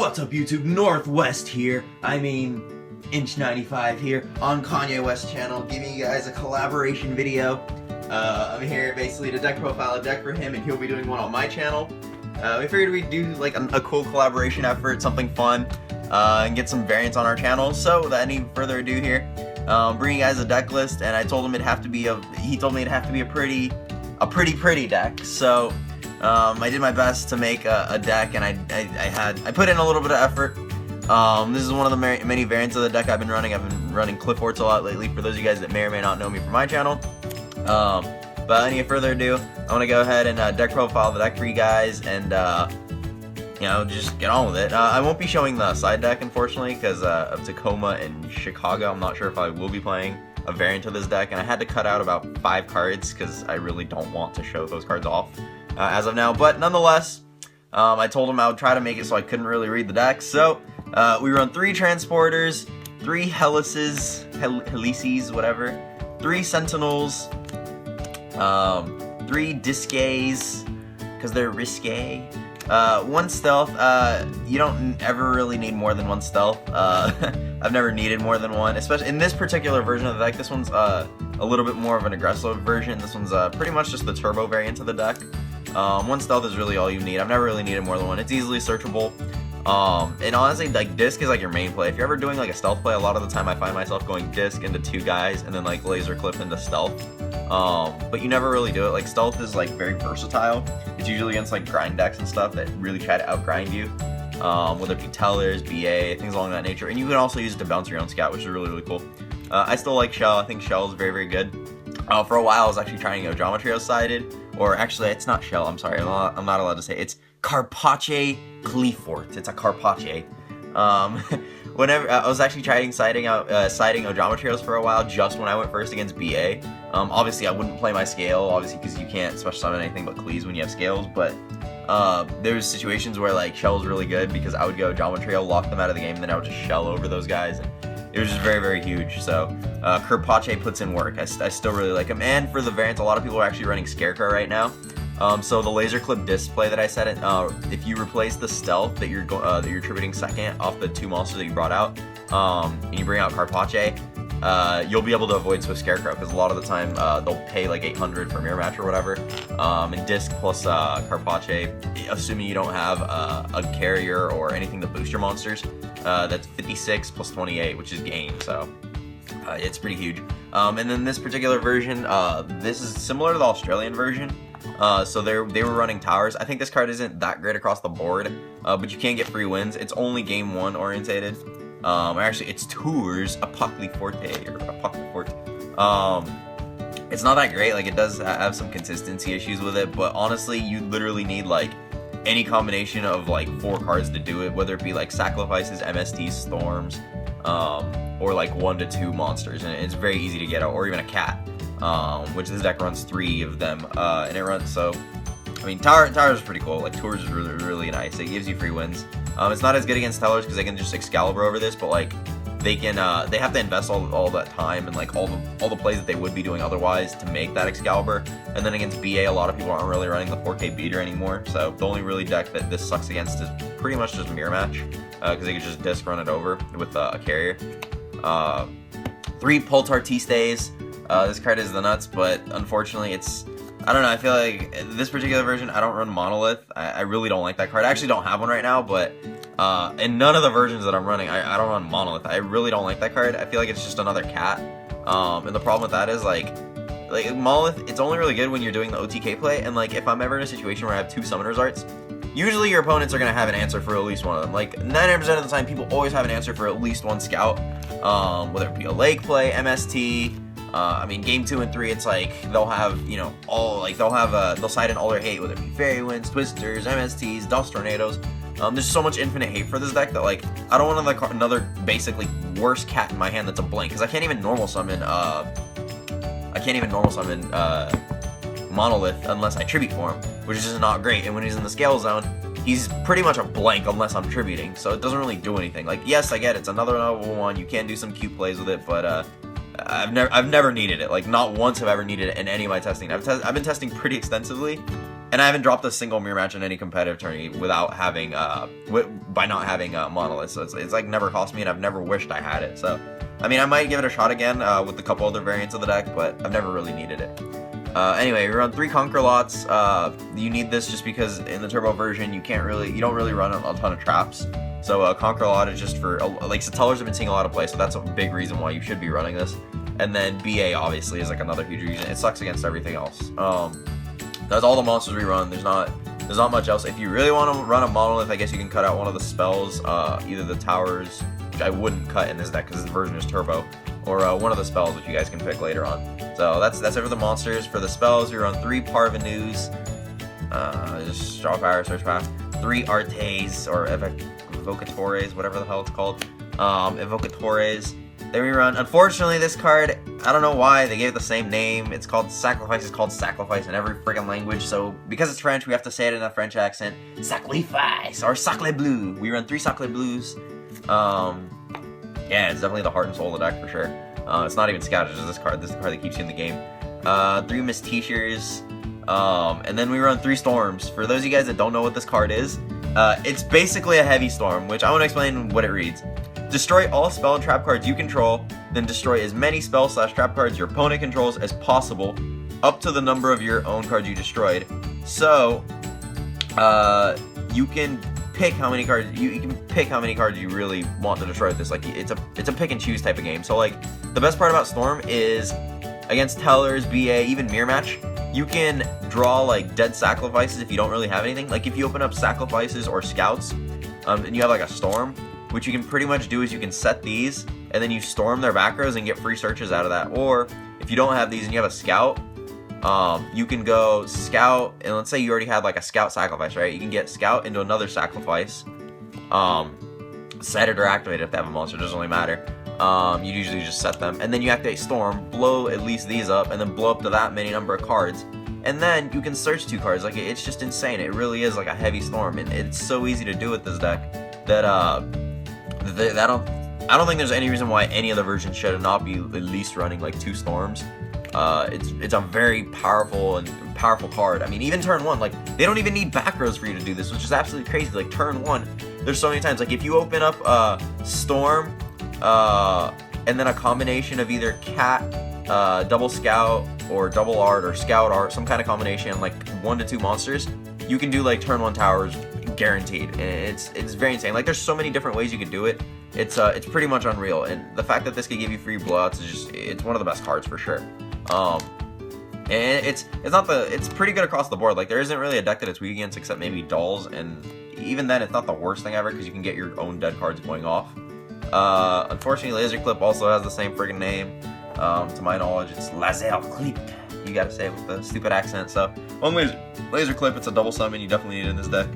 What's up YouTube, Northwest here, intch95 here on Kanye West's channel, giving you guys a collaboration video. I'm here basically to deck profile a deck for him and he'll be doing one on my channel. We figured we'd do like a cool collaboration effort, something fun, and get some variants on our channel. So without any further ado here, bring you guys a deck list, and I told him he told me it'd have to be a pretty deck. So I did my best to make a deck, and I put in a little bit of effort. This is one of the many variants of the deck I've been running. I've been running Qliphorts a lot lately, for those of you guys that may or may not know me from my channel. But any further ado, I'm gonna go ahead and deck profile the deck for you guys, and you know, just get on with it. I won't be showing the side deck, unfortunately, because of Tacoma and Chicago. I'm not sure if I will be playing a variant of this deck, and I had to cut out about 5 cards because I really don't want to show those cards off as of now. But nonetheless, I told him I would try to make it so I couldn't really read the deck. So we run 3 transporters, 3 helices, whatever, 3 sentinels, 3 discays because they're risque, 1 stealth. You don't ever really need more than 1 stealth. I've never needed more than 1, especially in this particular version of the deck. This one's a little bit more of an aggressive version. This one's pretty much just the turbo variant of the deck. 1 stealth is really all you need. I've never really needed more than 1. It's easily searchable. And honestly, like, disc is like your main play. If you're ever doing like a stealth play, a lot of the time I find myself going disc into 2 guys and then like laser clip into stealth. But you never really do it. Like, stealth is like very versatile. It's usually against like grind decks and stuff that really try to outgrind you. Whether it be tellers, BA, things along that nature. And you can also use it to bounce your own scout, which is really, really cool. I still like Shell. I think Shell is very, very good. For a while I was actually trying Geometry sided, or actually it's not Shell, I'm sorry, I'm not allowed to say it. It's Carpache Qliphort. It's a Carpache. Whenever I was actually trying siding Geometrios for a while, just when I went first against BA. Obviously I wouldn't play my scale, obviously, because you can't special summon anything but Qlis when you have scales, but there's situations where like Shell was really good because I would go Geometrio, lock them out of the game, and then I would just Shell over those guys, and it was just very, very huge. So Carpache puts in work. I still really like him. And for the variants, a lot of people are actually running Scarecrow right now. So the laser clip display that I said, if you replace the stealth that you're attributing second off the 2 monsters that you brought out, and you bring out Carpache, you'll be able to avoid Swift Scarecrow, because a lot of the time they'll pay like 800 for mirror match or whatever. And disc plus Carpache, assuming you don't have a carrier or anything to boost your monsters, that's 56 plus 28, which is gain. So it's pretty huge. And then this particular version, this is similar to the Australian version. So they were running towers. I think this card isn't that great across the board, but you can get free wins. It's only game 1 orientated. Actually, it's tours, a Qliphort. It's not that great. Like, it does have some consistency issues with it, but honestly, you literally need like any combination of like 4 cards to do it, whether it be like sacrifices, MSTs, storms, or like 1 to 2 monsters, and it's very easy to get out, or even a cat, which this deck runs 3 of them, and it runs, so I mean, Towers is pretty cool. Like, Tours is really, really nice. It gives you free wins. It's not as good against Tellers because they can just Excalibur over this, but like they have to invest all that time and like all the plays that they would be doing otherwise to make that Excalibur. And then against BA, a lot of people aren't really running the 4K beater anymore, so the only really deck that this sucks against is pretty much just Mirror Match, because they could just disc run it over with a carrier. 3 Pultar T-Stays. This card is the nuts, but unfortunately I don't know, I feel like this particular version, I don't run Monolith. I really don't like that card. I actually don't have one right now, but in none of the versions that I'm running, I don't run Monolith. I really don't like that card. I feel like it's just another cat. And the problem with that is, like Monolith, it's only really good when you're doing the OTK play, and like if I'm ever in a situation where I have 2 Summoner's Arts, usually your opponents are going to have an answer for at least one of them. Like 99% of the time, people always have an answer for at least 1 scout, whether it be a Lake play, MST. I mean, game 2 and 3, it's like they'll have, you know, they'll side in all their hate, whether it be Fairy Winds, Twisters, MSTs, Dust Tornadoes. There's so much infinite hate for this deck that like I don't want another basically worse cat in my hand that's a blank, because I can't even normal summon Monolith unless I tribute for him, which is just not great. And when he's in the scale zone, he's pretty much a blank unless I'm tributing, so it doesn't really do anything. Like, yes, I get it, it's another level 1, you can do some cute plays with it, but I've never needed it. Like, not once have I ever needed it in any of my testing. I've been testing pretty extensively, And I haven't dropped a single mirror match in any competitive tourney without having, by not having monoliths. So it's like never cost me, and I've never wished I had it. So, I mean, I might give it a shot again with a couple other variants of the deck, but I've never really needed it. Anyway, we run 3 Conquerlots. You need this just because in the turbo version, you don't really run a ton of traps. So Conquerlot is just for, like, Satellars have been seeing a lot of play, so that's a big reason why you should be running this. And then BA obviously is like another huge reason. It sucks against everything else. That's all the monsters we run. There's not much else. If you really want to run a monolith, I guess you can cut out one of the spells, either the towers, which I wouldn't cut in this deck because this version is turbo, or one of the spells which you guys can pick later on. So that's it for the monsters. For the spells, we run 3 Parvenus, just draw power, search path, 3 Artes or Evocatores, whatever the hell it's called, Evocatores. Then we run, unfortunately, this card, I don't know why, they gave it the same name. It's called Sacrifice. It's called Sacrifice in every friggin' language. So, because it's French, we have to say it in a French accent. Sacrifice, or Sacre Bleu. We run 3 Sacre Bleus. Yeah, it's definitely the heart and soul of the deck for sure. It's not even Scout, it's just this card. This is the card that keeps you in the game. 3 Mistitiers. And then we run 3 Storms. For those of you guys that don't know what this card is, it's basically a heavy storm, which I want to explain what it reads. Destroy all spell and trap cards you control, then destroy as many spell/trap cards your opponent controls as possible, up to the number of your own cards you destroyed. So, you can pick how many cards you can pick how many cards you really want to destroy with this. Like, it's a pick and choose type of game. So, like, the best part about Storm is against Tellers, BA, even Mirror Match, you can draw like dead sacrifices if you don't really have anything. Like, if you open up sacrifices or scouts, and you have like a Storm. What you can pretty much do is you can set these, and then you storm their back rows and get free searches out of that. Or, if you don't have these and you have a scout, you can go scout, and let's say you already had like a scout sacrifice, right? You can get scout into another sacrifice, set it or activate it if they have a monster, it doesn't really matter. You usually just set them, and then you activate storm, blow at least these up, and then blow up to that many number of cards. And then you can search 2 cards. Like, it's just insane. It really is like a heavy storm, and it's so easy to do with this deck that, I don't think there's any reason why any other version should not be at least running like 2 storms. It's a very powerful card. I mean, even turn 1, like, they don't even need back rows for you to do this, which is absolutely crazy. Like, turn 1, there's so many times, like, if you open up storm, and then a combination of either cat, double scout, or double art, or scout art, some kind of combination, like 1 to 2 monsters, you can do like turn 1 towers guaranteed, and it's very insane. Like, there's so many different ways you can do it. It's pretty much unreal, and the fact that this could give you free blowouts is just, it's one of the best cards for sure. And it's pretty good across the board. Like, there isn't really a deck that it's weak against except maybe Dolls, and even then it's not the worst thing ever because you can get your own dead cards going off. Unfortunately, Laser Clip also has the same friggin' name. To my knowledge, it's Laser Clip. You gotta say it with the stupid accent. So, 1 Laser Clip, it's a double summon, you definitely need it in this deck.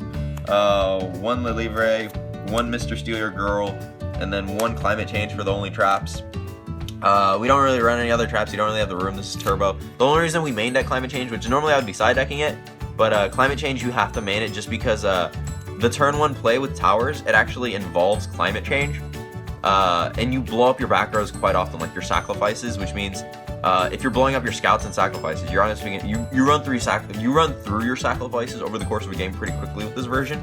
1 Lilivre, 1 Mr. Steal Your Girl, and then 1 Climate Change for the only traps. We don't really run any other traps, you don't really have the room, this is turbo. The only reason we main deck Climate Change, which normally I would be side decking it, but Climate Change you have to main it just because the turn 1 play with towers, it actually involves Climate Change. And you blow up your back rows quite often, like your sacrifices, which means if you're blowing up your scouts and sacrifices, you're honestly you run through your sacrifices over the course of a game pretty quickly with this version.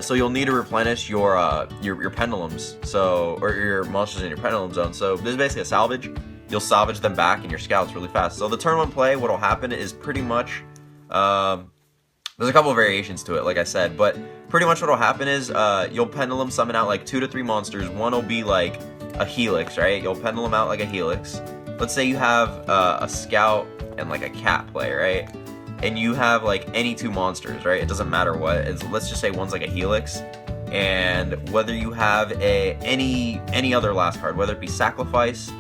So you'll need to replenish your pendulums, or your monsters in your pendulum zone. So this is basically a salvage. You'll salvage them back in your scouts really fast. So the turn 1 play, what'll happen is pretty much there's a couple of variations to it, like I said, but pretty much what'll happen is you'll pendulum summon out like 2 to 3 monsters. One will be like a helix, right? You'll pendulum out like a helix. Let's say you have a scout and like a cat play, right? And you have like any 2 monsters, right? It doesn't matter what. Let's just say one's like a helix, and whether you have any other last card, whether it be sacrifice,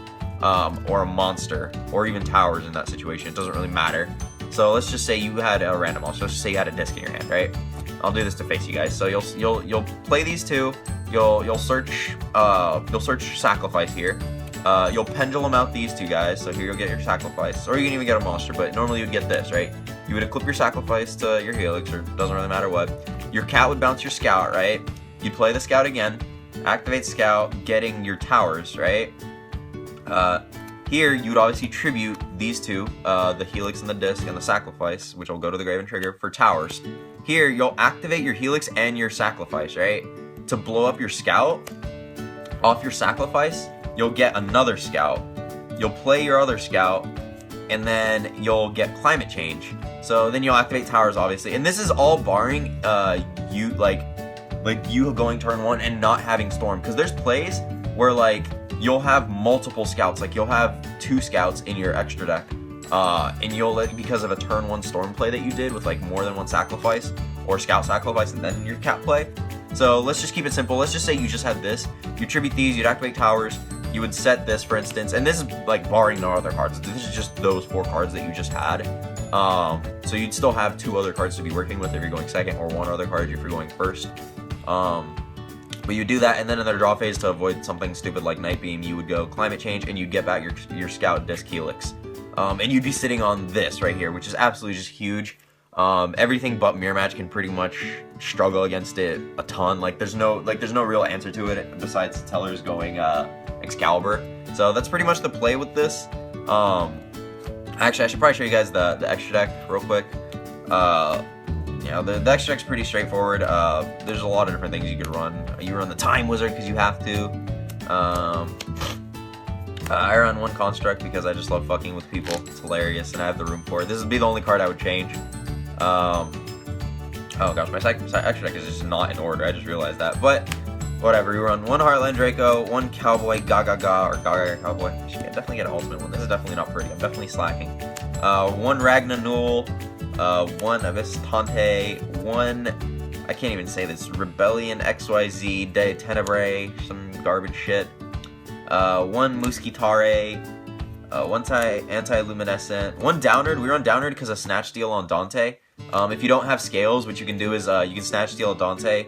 or a monster, or even towers in that situation, it doesn't really matter. So let's just say you had a random monster. Let's just say you had a disc in your hand, right? I'll do this to face you guys. So you'll play these 2. You'll search sacrifice here. You'll pendulum out these 2 guys. So here you'll get your sacrifice, or you can even get a monster. But normally you'd get this, right? You would equip your sacrifice to your helix, or doesn't really matter what. Your cat would bounce your scout, right? You'd play the scout again, activate scout, getting your towers, right? here you would obviously tribute these two, the Helix and the Disc and the Sacrifice, which will go to the Grave and Trigger for towers. Here, you'll activate your Helix and your Sacrifice, right? To blow up your Scout. Off your Sacrifice, you'll get another Scout. You'll play your other Scout, and then you'll get Climate Change. So then you'll activate towers, obviously. And this is all barring you going turn 1 and not having Storm. Because there's plays where, like, you'll have multiple Scouts. Like, you'll have 2 Scouts in your extra deck. And you'll, because of a turn 1 Storm play that you did with, like, more than 1 Sacrifice, or Scout Sacrifice, and then your Cat play. So let's just keep it simple. Let's just say you just had this. You tribute these, you'd activate towers, you would set this, for instance, and this is, like, barring no other cards. This is just those 4 cards that you just had. So you'd still have 2 other cards to be working with if you're going second, or 1 other card if you're going first. But you do that, and then in the draw phase, to avoid something stupid like Night Beam, you would go Climate Change, and you'd get back your Scout Disc Helix. And you'd be sitting on this right here, which is absolutely just huge. Everything but Mirror Match can pretty much struggle against it a ton. Like, there's no real answer to it besides Teller's going Excalibur. So that's pretty much the play with this. Actually, I should probably show you guys the extra deck real quick. You know, the extra deck's pretty straightforward. There's a lot of different things you could run. You run the Time Wizard because you have to. I run 1 Construct because I just love fucking with people. It's hilarious, and I have the room for it. This would be the only card I would change. Oh gosh, my extra deck is just not in order. I just realized that. But whatever, we run 1 Heartland Draco, 1 Cowboy Gaga, or Gaga Cowboy. I should definitely get an ultimate one. This is definitely not pretty. I'm definitely slacking. 1 Ragna Null, 1 Abyss Tante, 1, I can't even say this, Rebellion XYZ De Tenebrae, some garbage shit. 1 Muscitare, 1 Anti-Luminescent, 1 Downerd. We run Downerd because of Snatch Steal on Dante. If you don't have scales, what you can do is you can Snatch Steal a Dante,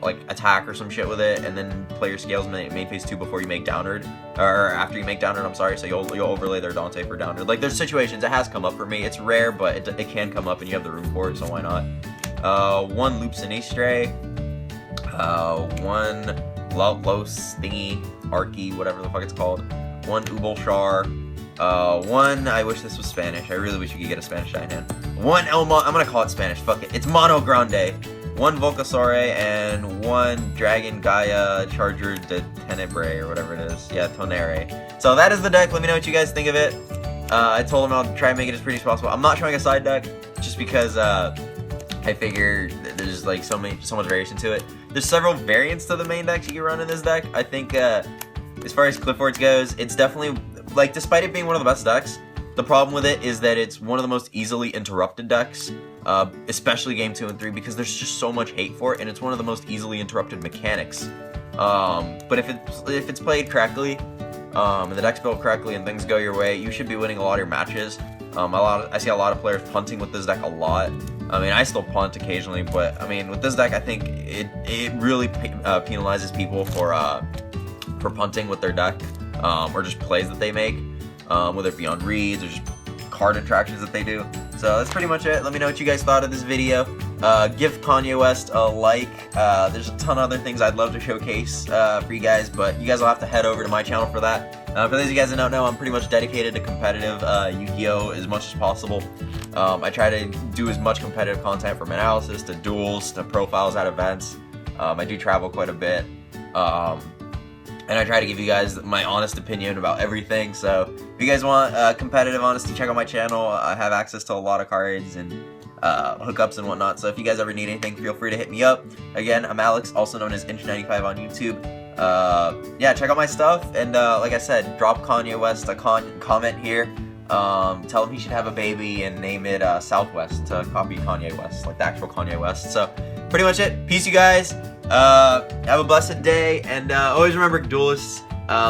like attack or some shit with it, and then play your scales main phase 2 before you make Downerd, or after you make Downerd. I'm sorry. So you'll overlay their Dante for Downerd. Like, there's situations it has come up for me. It's rare, but it can come up, and you have the room for it, so why not? 1 Loop Sinistre, 1 Los Thingy Arky, whatever the fuck it's called. 1 Ubelshar. 1, I wish this was Spanish. I really wish you could get a Spanish die in hand. 1 Elmont, I'm gonna call it Spanish, fuck it. It's Mono Grande. 1 Volcasaure, and 1 Dragon Gaia Charger de Tenebrae, or whatever it is. Yeah, Tonere. So that is the deck. Let me know what you guys think of it. I told him I'll try and make it as pretty as possible. I'm not showing a side deck, just because I figure there's like so much variation to it. There's several variants to the main decks you can run in this deck. I think as far as Qliphorts goes, it's definitely, like, despite it being one of the best decks, the problem with it is that it's one of the most easily interrupted decks, especially game 2 and 3, because there's just so much hate for it, and it's one of the most easily interrupted mechanics. But if it's played correctly, and the deck's built correctly, and things go your way, you should be winning a lot of your matches. I see a lot of players punting with this deck a lot. I mean, I still punt occasionally, but I mean, with this deck, I think it really penalizes people for punting with their deck, or just plays that they make, whether it be on reads or just card interactions that they do. So that's pretty much it. Let me know what you guys thought of this video. Give Kanye West a like. There's a ton of other things I'd love to showcase for you guys, but you guys will have to head over to my channel for that. For those of you guys that don't know, I'm pretty much dedicated to competitive Yu-Gi-Oh! As much as possible. I try to do as much competitive content, from analysis to duels to profiles at events. I do travel quite a bit. And I try to give you guys my honest opinion about everything. So if you guys want competitive honesty, check out my channel. I have access to a lot of cards and hookups and whatnot. So if you guys ever need anything, feel free to hit me up. Again, I'm Alex, also known as intch95 on YouTube. Yeah, check out my stuff. And like I said, drop Kanye West a comment here. Tell him he should have a baby and name it Southwest to copy Kanye West, like the actual Kanye West. So pretty much it. Peace, you guys. Have a blessed day, and always remember, duelists,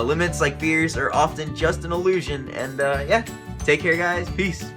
limits like fears are often just an illusion. And yeah, take care, guys. Peace.